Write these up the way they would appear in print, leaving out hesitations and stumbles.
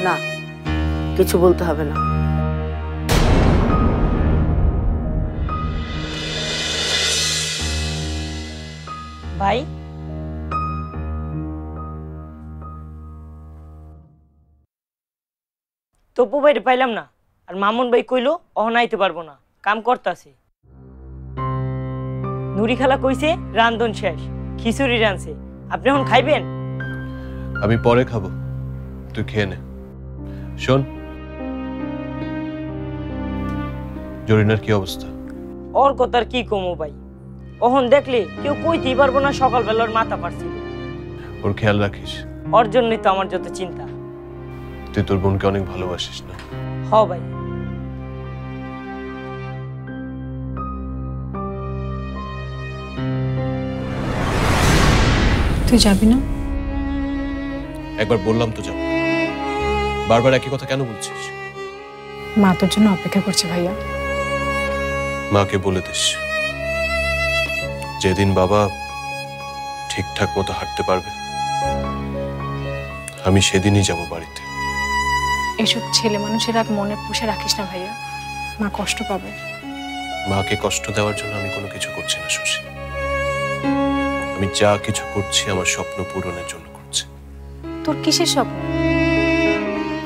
না, কিছু বলতে হবে না। ভাই তপু ভাই পাইলাম না, আর মামুন ভাই কইলো অহনাইতে পারবো না, কাম করতাছে। নুরি খালা কইছে রান্ধন শেষ, খিচুড়ি রাঁধছে, আপনি এখন খাইবেন? আমি পরে খাবো, তুই খেয়ে নে। শোন, জরিনার কি অবস্থা? ওর কথার কি কমো ভাই, ওহন দেখলে কেউ কইতেই পারবো না সকালবেলার মাথা পারছিল। ওর খেয়াল রাখিস। ওর জন্যই তো আমার যত চিন্তা। তুই তোর বোনকে অনেক ভালোবাসিস না? হ ভাই। তুই যাবি না? একবার বললাম তো যাব, বারবার একই কথা কেন বলছিস? মা তোর জন্য অপেক্ষা করছে ভাইয়া। মাকে বলে দিস যেদিন বাবা ঠিকঠাক মতো হাঁটতে পারবে আমি সেদিনই যাব বাড়িতে। এসব ছেলে মানুষের রাগ মনে পুষে রাখিস না ভাইয়া, মা কষ্ট পাবে। মাকে কষ্ট দেওয়ার জন্য আমি কোনো কিছু করছি না শশী। আমি যা কিছু করছি আমার স্বপ্ন পূরণের জন্য করছি। তোর কিসের স্বপ্ন?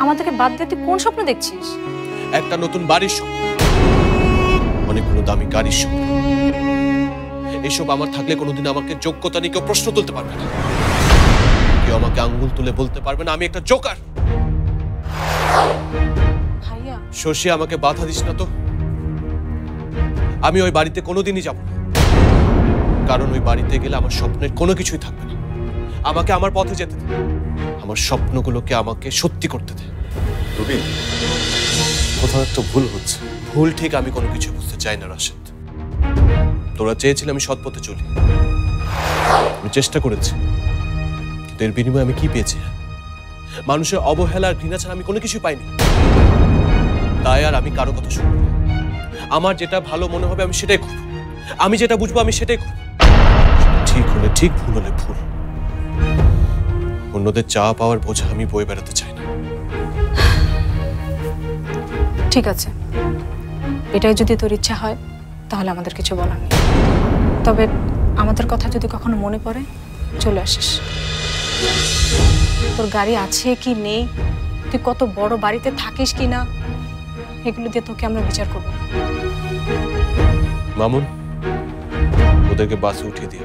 আমাদেরকে বাদ দিয়ে তুই কোন স্বপ্ন দেখছিস? একটা নতুন বাড়ির স্বপ্ন, অনেকগুলো দামি গাড়ির স্বপ্ন। এসব আমার থাকলে কোনোদিন আমাকে যোগ্যতা নিয়ে কেউ প্রশ্ন তুলতে পারবে না। কেউ আমাকে আঙ্গুল তুলে বলতে পারবে না আমি একটা জোকার। ভাইয়া শশী, আমাকে বাধা দিস না তো। আমি ওই বাড়িতে কোনোদিনই যাব না, কারণ ওই বাড়িতে গেলে আমার স্বপ্নের কোনো কিছুই থাকবে না। আমাকে আমার পথে যেতে দে, আমার স্বপ্নগুলোকে আমাকে সত্যি করতে দে। রবি, কোথাও একটা ভুল হচ্ছে। ভুল ঠিক আমি কোনো কিছু বুঝতে চাই না রাশেদ। তোরা চেয়েছিলে আমি সৎ পথে চলি, আমি চেষ্টা করেছি, কিন্তু এর বিনিময়ে আমি কি পেয়েছি? মানুষের অবহেলা আর ঘৃণা ছাড়া আমি কোনো কিছু পাইনি। তাই আর আমি কারো কথা শুনবো না। আমার যেটা ভালো মনে হবে আমি সেটাই করবো, আমি যেটা বুঝবো আমি সেটাই করবো। ঠিক হলে ঠিক, ভুল হলে ভুল। অন্যদের চা পাওয়ার বোঝা আমি বয়ে বেড়াতে চাই না। ঠিক আছে, এটাই যদি তোর ইচ্ছা হয় তাহলে আমাদের কিছু বলার নেই। তবে আমাদের কথা যদি কখনো মনে পড়ে চলে আসিস। তোর গাড়ি আছে কি নেই, তুই কত বড় বাড়িতে থাকিস কি না, এগুলো দিয়ে তোকে আমরা বিচার করব। মামুন, ওদেরকে বাসে উঠিয়ে দিয়ে